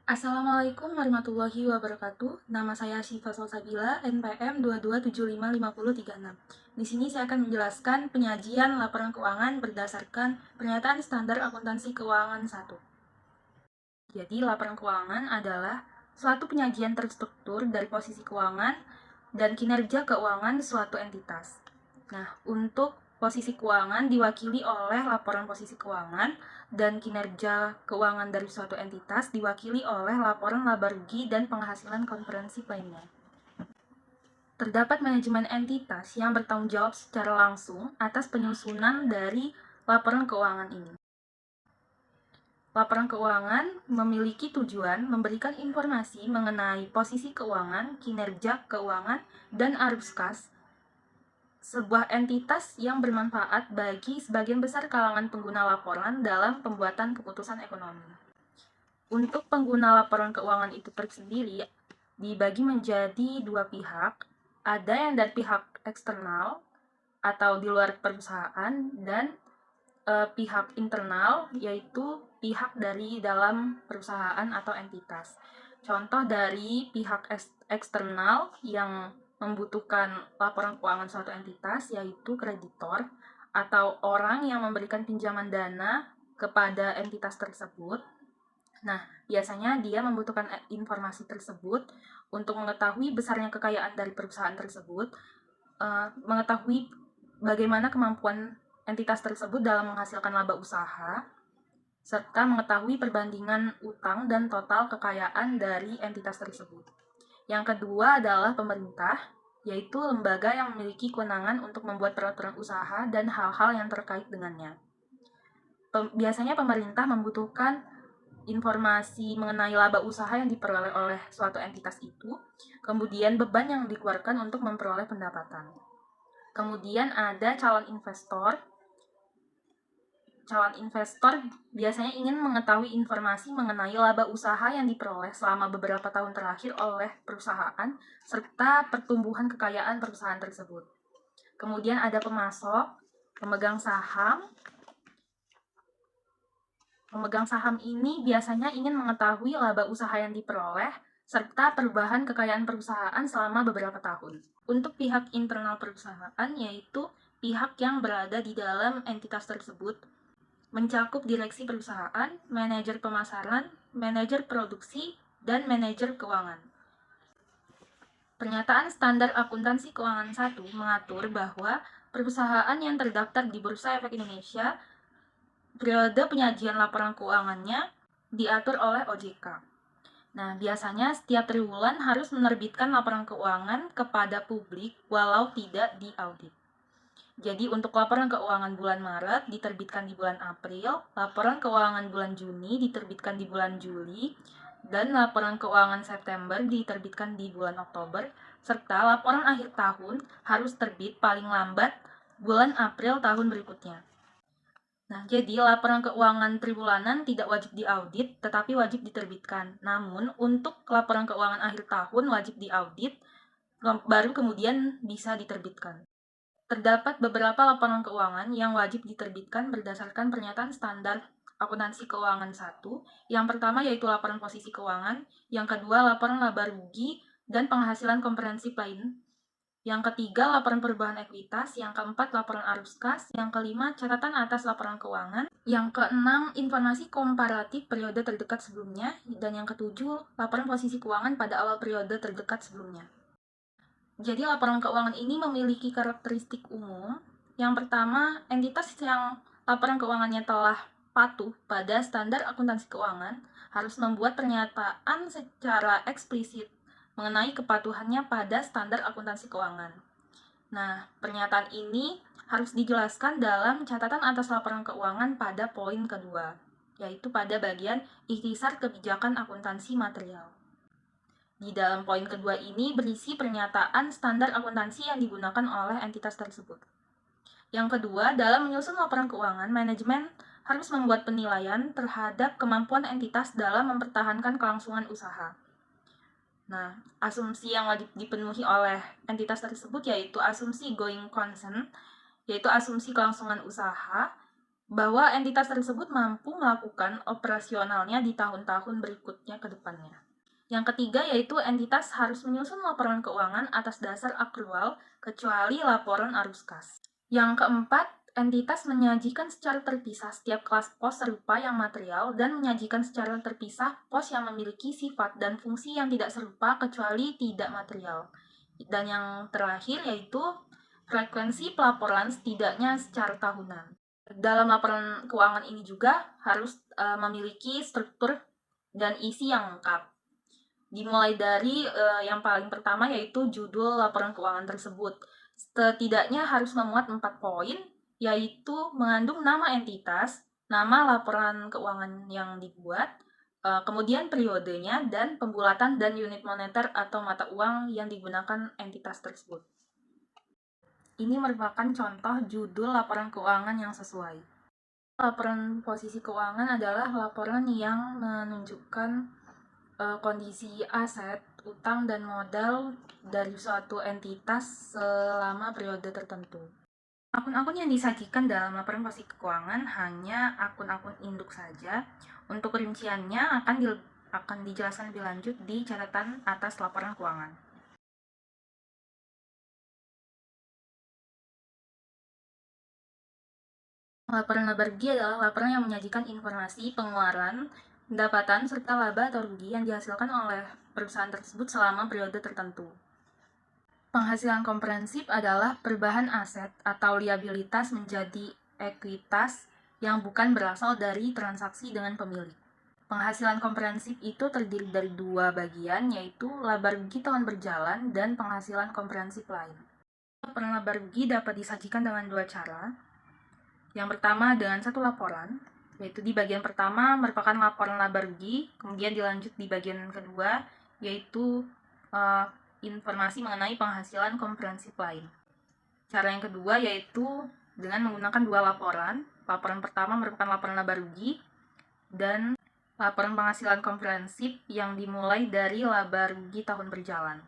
Assalamualaikum warahmatullahi wabarakatuh. Nama saya Syifa Salsabila, NPM 2275536. Di sini saya akan menjelaskan penyajian laporan keuangan berdasarkan pernyataan standar akuntansi keuangan 1. Jadi, laporan keuangan adalah suatu penyajian terstruktur dari posisi keuangan dan kinerja keuangan suatu entitas. Nah, untuk posisi keuangan diwakili oleh laporan posisi keuangan dan kinerja keuangan dari suatu entitas diwakili oleh laporan laba rugi dan penghasilan komprehensif lainnya. Terdapat manajemen entitas yang bertanggung jawab secara langsung atas penyusunan dari laporan keuangan ini. Laporan keuangan memiliki tujuan memberikan informasi mengenai posisi keuangan, kinerja keuangan, dan arus kas sebuah entitas yang bermanfaat bagi sebagian besar kalangan pengguna laporan dalam pembuatan keputusan ekonomi. Untuk pengguna laporan keuangan itu tersendiri dibagi menjadi dua pihak, ada yang dari pihak eksternal atau di luar perusahaan dan pihak internal, yaitu pihak dari dalam perusahaan atau entitas. Contoh dari pihak eksternal yang membutuhkan laporan keuangan suatu entitas yaitu kreditor atau orang yang memberikan pinjaman dana kepada entitas tersebut. Nah, biasanya dia membutuhkan informasi tersebut untuk mengetahui besarnya kekayaan dari perusahaan tersebut, mengetahui bagaimana kemampuan entitas tersebut dalam menghasilkan laba usaha, serta mengetahui perbandingan utang dan total kekayaan dari entitas tersebut. Yang kedua adalah pemerintah, yaitu lembaga yang memiliki kewenangan untuk membuat peraturan usaha dan hal-hal yang terkait dengannya. Biasanya pemerintah membutuhkan informasi mengenai laba usaha yang diperoleh oleh suatu entitas itu, kemudian beban yang dikeluarkan untuk memperoleh pendapatan. Kemudian ada calon investor. Calon investor biasanya ingin mengetahui informasi mengenai laba usaha yang diperoleh selama beberapa tahun terakhir oleh perusahaan serta pertumbuhan kekayaan perusahaan tersebut. Kemudian ada pemasok, pemegang saham. Pemegang saham ini biasanya ingin mengetahui laba usaha yang diperoleh serta perubahan kekayaan perusahaan selama beberapa tahun. Untuk pihak internal perusahaan, yaitu pihak yang berada di dalam entitas tersebut, mencakup direksi perusahaan, manajer pemasaran, manajer produksi, dan manajer keuangan. Pernyataan standar akuntansi keuangan 1 mengatur bahwa perusahaan yang terdaftar di Bursa Efek Indonesia, periode penyajian laporan keuangannya diatur oleh OJK. Nah, biasanya setiap triwulan harus menerbitkan laporan keuangan kepada publik walau tidak diaudit. Jadi untuk laporan keuangan bulan Maret diterbitkan di bulan April, laporan keuangan bulan Juni diterbitkan di bulan Juli, dan laporan keuangan September diterbitkan di bulan Oktober, serta laporan akhir tahun harus terbit paling lambat bulan April tahun berikutnya. Nah, jadi laporan keuangan triwulanan tidak wajib diaudit, tetapi wajib diterbitkan. Namun, untuk laporan keuangan akhir tahun wajib diaudit, baru kemudian bisa diterbitkan. Terdapat beberapa laporan keuangan yang wajib diterbitkan berdasarkan pernyataan standar akuntansi keuangan 1. Yang pertama yaitu laporan posisi keuangan, yang kedua laporan laba rugi dan penghasilan komprehensif lain, yang ketiga laporan perubahan ekuitas, yang keempat laporan arus kas, yang kelima catatan atas laporan keuangan, yang keenam informasi komparatif periode terdekat sebelumnya, dan yang ketujuh laporan posisi keuangan pada awal periode terdekat sebelumnya. Jadi laporan keuangan ini memiliki karakteristik umum. Yang pertama, entitas yang laporan keuangannya telah patuh pada standar akuntansi keuangan harus membuat pernyataan secara eksplisit mengenai kepatuhannya pada standar akuntansi keuangan. Nah, pernyataan ini harus dijelaskan dalam catatan atas laporan keuangan pada poin kedua, yaitu pada bagian ikhtisar kebijakan akuntansi material. Di dalam poin kedua ini berisi pernyataan standar akuntansi yang digunakan oleh entitas tersebut. Yang kedua, dalam menyusun laporan keuangan, manajemen harus membuat penilaian terhadap kemampuan entitas dalam mempertahankan kelangsungan usaha. Nah, asumsi yang wajib dipenuhi oleh entitas tersebut yaitu asumsi going concern, yaitu asumsi kelangsungan usaha, bahwa entitas tersebut mampu melakukan operasionalnya di tahun-tahun berikutnya ke depannya. Yang ketiga yaitu entitas harus menyusun laporan keuangan atas dasar akrual kecuali laporan arus kas. Yang keempat, entitas menyajikan secara terpisah setiap kelas pos serupa yang material dan menyajikan secara terpisah pos yang memiliki sifat dan fungsi yang tidak serupa kecuali tidak material. Dan yang terakhir yaitu frekuensi pelaporan setidaknya secara tahunan. Dalam laporan keuangan ini juga harus memiliki struktur dan isi yang lengkap. Dimulai dari yang paling pertama yaitu judul laporan keuangan tersebut. Setidaknya harus memuat 4 poin, yaitu mengandung nama entitas, nama laporan keuangan yang dibuat, kemudian periodenya, dan pembulatan dan unit moneter atau mata uang yang digunakan entitas tersebut. Ini merupakan contoh judul laporan keuangan yang sesuai. Laporan posisi keuangan adalah laporan yang menunjukkan kondisi aset, utang, dan modal dari suatu entitas selama periode tertentu. Akun-akun yang disajikan dalam laporan posisi keuangan hanya akun-akun induk saja. Untuk rinciannya akan dijelaskan lebih lanjut di catatan atas laporan keuangan. Laporan laba rugi adalah laporan yang menyajikan informasi pengeluaran, pendapatan, serta laba atau rugi yang dihasilkan oleh perusahaan tersebut selama periode tertentu. Penghasilan komprehensif adalah perubahan aset atau liabilitas menjadi ekuitas yang bukan berasal dari transaksi dengan pemilik. Penghasilan komprehensif itu terdiri dari 2 bagian, yaitu laba rugi tahun berjalan dan penghasilan komprehensif lain. Laporan laba rugi dapat disajikan dengan 2 cara. Yang pertama dengan satu laporan, yaitu di bagian pertama merupakan laporan laba rugi, kemudian dilanjut di bagian kedua, yaitu informasi mengenai penghasilan komprehensif lain. Cara yang kedua yaitu dengan menggunakan 2 laporan. Laporan pertama merupakan laporan laba rugi dan laporan penghasilan komprehensif yang dimulai dari laba rugi tahun berjalan.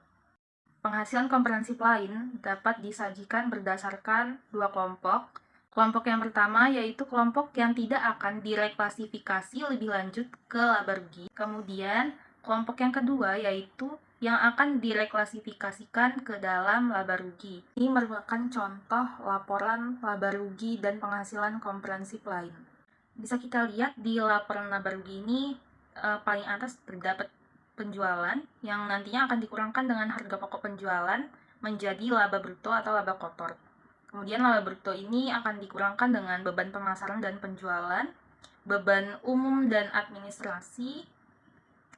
Penghasilan komprehensif lain dapat disajikan berdasarkan 2 kelompok. Kelompok yang pertama yaitu kelompok yang tidak akan direklasifikasi lebih lanjut ke laba rugi. Kemudian kelompok yang kedua yaitu yang akan direklasifikasikan ke dalam laba rugi. Ini merupakan contoh laporan laba rugi dan penghasilan komprehensif lain. Bisa kita lihat di laporan laba rugi ini paling atas terdapat penjualan yang nantinya akan dikurangkan dengan harga pokok penjualan menjadi laba bruto atau laba kotor. Kemudian laba bruto ini akan dikurangkan dengan beban pemasaran dan penjualan, beban umum dan administrasi,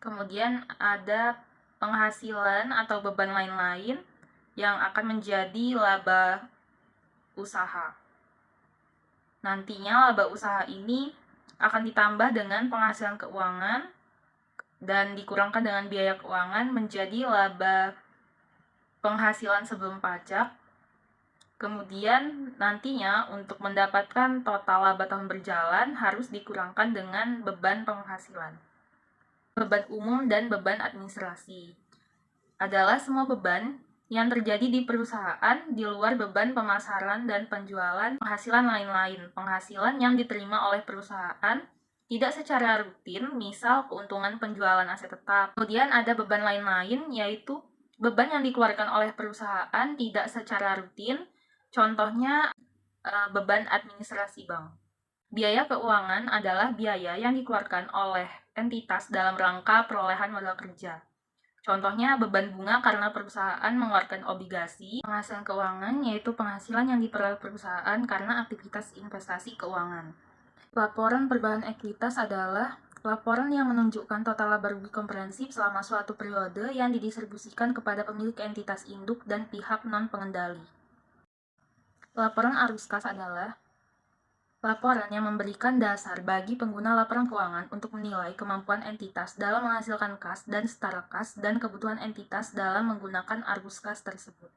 kemudian ada penghasilan atau beban lain-lain yang akan menjadi laba usaha. Nantinya laba usaha ini akan ditambah dengan penghasilan keuangan dan dikurangkan dengan biaya keuangan menjadi laba penghasilan sebelum pajak. Kemudian nantinya untuk mendapatkan total laba tahun berjalan harus dikurangkan dengan beban penghasilan. Beban umum dan beban administrasi adalah semua beban yang terjadi di perusahaan di luar beban pemasaran dan penjualan penghasilan lain-lain. Penghasilan yang diterima oleh perusahaan tidak secara rutin, misal keuntungan penjualan aset tetap. Kemudian ada beban lain-lain yaitu beban yang dikeluarkan oleh perusahaan tidak secara rutin. Contohnya beban administrasi bank. Biaya keuangan adalah biaya yang dikeluarkan oleh entitas dalam rangka perolehan modal kerja. Contohnya beban bunga karena perusahaan mengeluarkan obligasi. Penghasilan keuangan yaitu penghasilan yang diperoleh perusahaan karena aktivitas investasi keuangan. Laporan perubahan ekuitas adalah laporan yang menunjukkan total laba rugi komprehensif selama suatu periode yang didistribusikan kepada pemilik entitas induk dan pihak non-pengendali. Laporan arus kas adalah laporan yang memberikan dasar bagi pengguna laporan keuangan untuk menilai kemampuan entitas dalam menghasilkan kas dan setara kas dan kebutuhan entitas dalam menggunakan arus kas tersebut.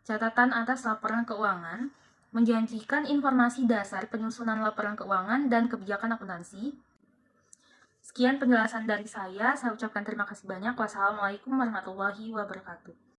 Catatan atas laporan keuangan menjanjikan informasi dasar penyusunan laporan keuangan dan kebijakan akuntansi. Sekian penjelasan dari saya ucapkan terima kasih banyak. Wassalamualaikum warahmatullahi wabarakatuh.